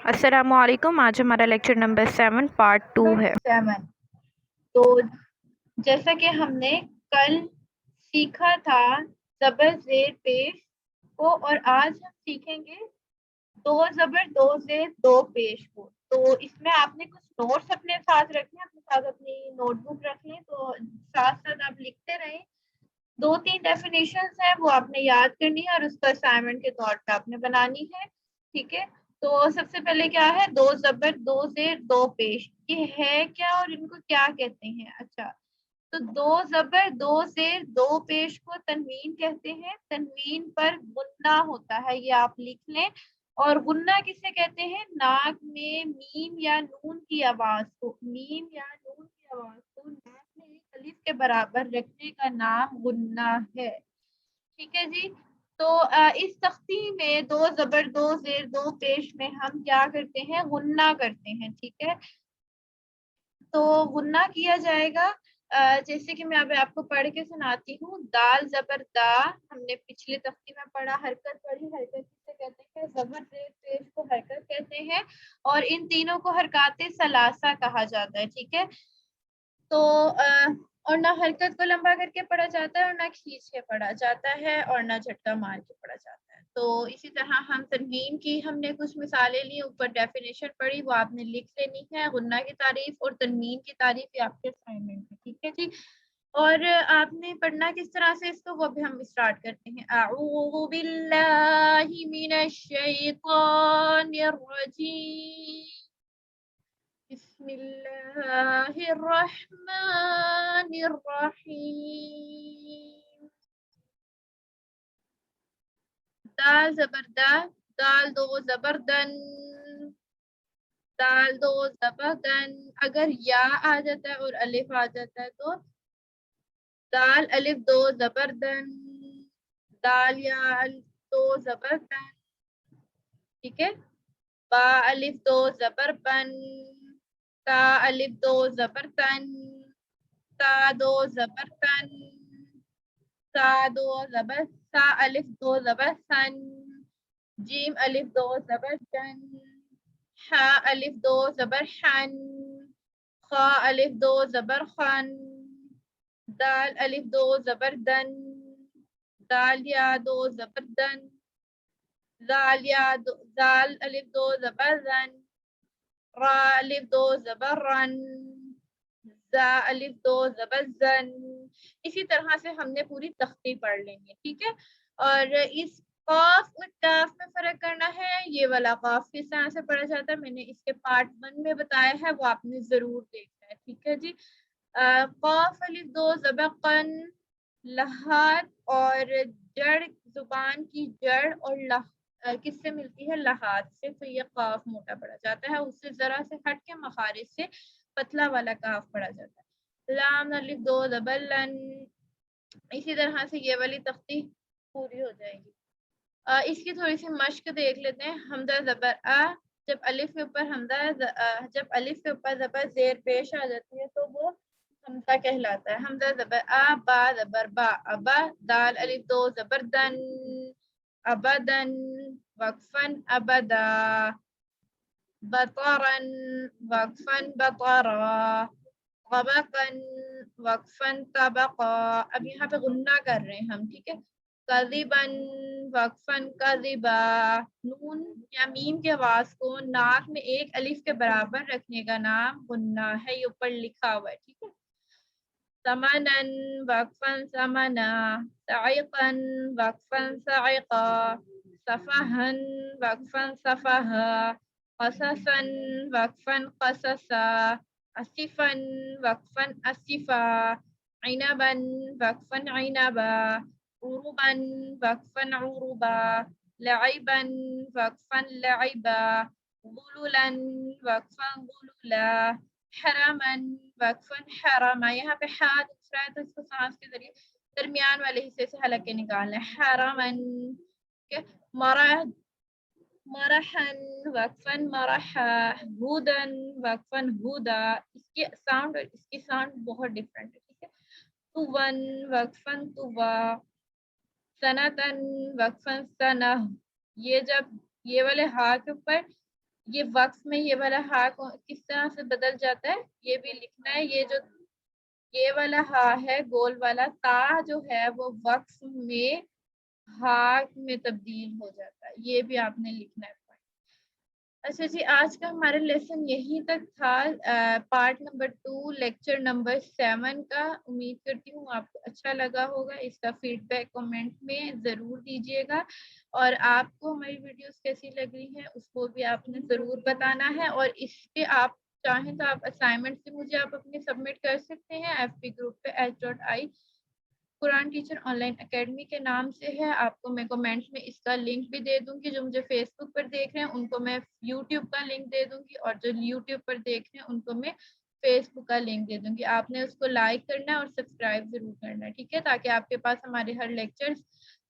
السلام علیکم. آج ہمارا لیکچر نمبر 7 پارٹ 2 ہے. 7 تو جیسا کہ ہم نے کل سیکھا تھا زبر زیر پیش کو، اور آج ہم سیکھیں گے دو زبر دو زیر دو پیش کو. تو اس میں آپ نے کچھ نوٹس اپنے ساتھ رکھنے، اپنے ساتھ اپنی نوٹ بک رکھ لیں، تو ساتھ ساتھ آپ لکھتے رہیں. 2-3 ڈیفینیشنز ہیں، وہ آپ نے یاد کرنی ہے اور اس کا اسائنمنٹ کے طور پہ آپ نے بنانی ہے. ٹھیک ہے، تو سب سے پہلے کیا ہے؟ دو زبر دو زیر دو پیش. یہ ہے کیا اور ان کو کیا کہتے ہیں؟ اچھا، تو دو زبر دو زیر دو پیش کو تنوین کہتے ہیں. تنوین پر غنہ ہوتا ہے، یہ آپ لکھ لیں. اور غنہ کسے کہتے ہیں؟ ناک میں میم یا نون کی آواز کو، میم یا نون کی آواز کو ناک میں ایک الف کے برابر رکھنے کا نام غنہ ہے. ٹھیک ہے جی. تو اس تختی میں دو زبر دو زیر دو پیش میں ہم کیا کرتے ہیں؟ غنہ کرتے ہیں. ٹھیک ہے، تو غنہ کیا جائے گا جیسے کہ میں اب آپ کو پڑھ کے سناتی ہوں. دال زبر دا ہم نے پچھلی تختی میں پڑھا، حرکت پڑھی. حرکت کسے کہتے ہیں؟ زبر زیر پیش کو حرکت کہتے ہیں، اور ان تینوں کو حرکات ثلاثہ کہا جاتا ہے. ٹھیک ہے، تو اور نہ حرکت کو لمبا کر کے پڑھا جاتا ہے، اور نہ کھینچ کے پڑھا جاتا ہے، اور نہ جھٹکا مار کے پڑھا جاتا ہے. تو اسی طرح ہم تنوین کی ہم نے کچھ مثالیں لی، اوپر ڈیفینیشن پڑھی، وہ آپ نے لکھ لینی ہے. غنہ کی تعریف اور تنوین کی تعریف یہ آپ کے اسائنمنٹ ہے. ٹھیک ہے جی. اور آپ نے پڑھنا کس طرح سے اس کو، وہ بھی ہم اسٹارٹ کرتے ہیں. اعوذ باللہ من الشیطان الرجیم، بسم اللہ الرحمن الرحیم. دال زبر دا، دال دو زبر دن، دال دو زبر دن. اگر یا آ جاتا ہے اور الف آ جاتا ہے تو دال الف دو زبر دن، دال یا الف دو زبر دن. ٹھیک ہے، با الف دو زبر بن، تا الف دو زبر تن، تا دو زبر تن، سا دو زبر سا الف دو زبر سن، جیم الف دو زبر جن، حا الف دو زبر حن، خا الف دو زبر خن، دال الف دو زبر دن، دال یا دو زبر دن، زال یا زال الف دو زبر زن، را الف دو زبر رن، زا الف دو زبر زن. اسی طرح سے ہم نے پوری تختی پڑھ لیں گے. ٹھیک ہے، اور اس قاف اور کاف میں فرق کرنا ہے. یہ والا قاف کس طرح سے پڑھا جاتا ہے میں نے اس کے پارٹ 1 میں بتایا ہے، وہ آپ نے ضرور دیکھنا ہے. ٹھیک ہے جی. قاف الف دو زبر قن، لحاظ اور جڑ، زبان کی جڑ اور کس سے ملتی ہے؟ لحاظ سے. تو یہ قاف موٹا پڑھا جاتا ہے، اس سے ذرا سے ہٹ کے مخارج سے پتلا والا کاف پڑھا جاتا ہے. لام الف دو زبر لن. اسی طرح سے یہ والی تختی پوری ہو جائے گی. اس کی تھوڑی سی مشق دیکھ لیتے ہیں. حمزہ زبر آ، جب الف کے اوپر حمزہ جب الف کے اوپر زبر زیر پیش آ جاتی ہے تو وہ حمزہ کہلاتا ہے. حمزہ زبر آ، با زبر با، ابا. دال الف دو زبر دن، ابدن. وقفن ابدا، بطرن وقفن بطرا، طبقن وقفن طبقا. اب یہاں پہ غنہ کر رہے ہیں ہم. ٹھیک ہے، کذبن وقفن کذبا. نون یا میم کی آواز کو ناک میں ایک الف کے برابر رکھنے کا نام غنہ ہے، یہ اوپر لکھا ہوا ہے. ٹھیک ہے، ثمنن وقفن ثمنا، صعقا وقفن صعقا، صفحن وقفن صفحا، قصصا وقفن قصصا، اسفا وقفن اسفا، عنبا وقفن عنبا، عربا وقفن عربا، لعبا وقفن لعبا، غللا وقفن غللا، حرما وقفن حرما. یہاں پہ ہا دوسرا ہے تو اس کو سانس کے ذریعے درمیان والے حصے سے حلقے نکالنا ہے. حرما. مرحن وقفن مرحا، ہودن وقفن ہودا. اس کی ساؤنڈ اور اس کی ساؤنڈ بہت ڈفرینٹ ہے. ٹھیک ہے، توون وقفن توا، سنتن وقفن سنہ. یہ جب یہ والے ہا کے اوپر یہ وقف میں یہ والا ہا کس طرح سے بدل جاتا ہے یہ بھی لکھنا ہے. یہ جو یہ والا ہا ہے گول والا تا جو ہے وہ وقف میں ہا میں تبدیل ہو جاتا ہے, یہ بھی آپ نے لکھنا ہے. اچھا جی, آج کا ہمارا لیسن یہیں تک تھا, پارٹ نمبر 2 لیکچر نمبر 7 کا. امید کرتی ہوں آپ کو اچھا لگا ہوگا. اس کا فیڈ بیک کمنٹ میں ضرور دیجیے گا, اور آپ کو ہماری ویڈیوز کیسی لگ رہی ہیں اس کو بھی آپ نے ضرور بتانا ہے. اور اس پہ آپ چاہیں تو آپ اسائنمنٹ سے مجھے آپ اپنے سبمٹ کر سکتے ہیں ایف پی گروپ پہ h.i Quran teacher on line academy کے نام سے ہے. آپ کو میں کمنٹس میں اس کا لنک بھی دے دوں گی. جو مجھے فیس بک پر دیکھ رہے ہیں ان کو میں یوٹیوب کا لنک دے دوں گی, اور جو یوٹیوب پر دیکھ رہے ہیں ان کو میں فیس بک کا لنک دے دوں گی. آپ نے اس کو لائک کرنا ہے اور سبسکرائب ضرور کرنا ہے, ٹھیک ہے, تاکہ آپ کے پاس ہمارے ہر لیکچرز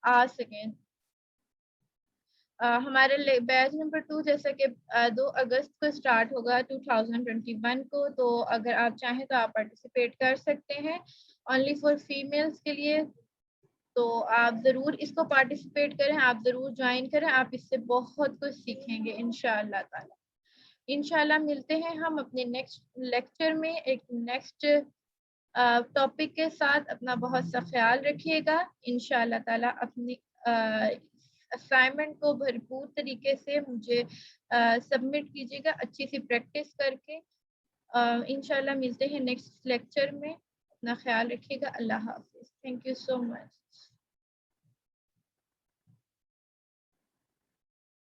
آ سکیں. ہمارے بیچ نمبر 2 جیسا کہ 2 اگست کو اسٹارٹ ہوگا 2021 کو. تو اگر آپ چاہیں تو آپ پارٹیسپیٹ کر سکتے ہیں اونلی فار فیمیلز کے لیے. تو آپ ضرور اس کو پارٹیسپیٹ کریں, آپ ضرور جوائن کریں, آپ اس سے بہت کچھ سیکھیں گے انشاءاللہ تعالی. انشاءاللہ ملتے ہیں ہم اپنے نیکسٹ لیکچر میں ایک نیکسٹ ٹاپک کے ساتھ. اپنا بہت سا خیال رکھیے گا. انشاءاللہ تعالی اپنی اسائنمنٹ کو بھرپور طریقے سے مجھے سبمٹ کیجیے گا اچھی سی پریکٹس کر کے. انشاءاللہ ملتے ہیں نیکسٹ لیکچر میں. اپنا خیال رکھیے گا. اللہ حافظ. Thank you so much.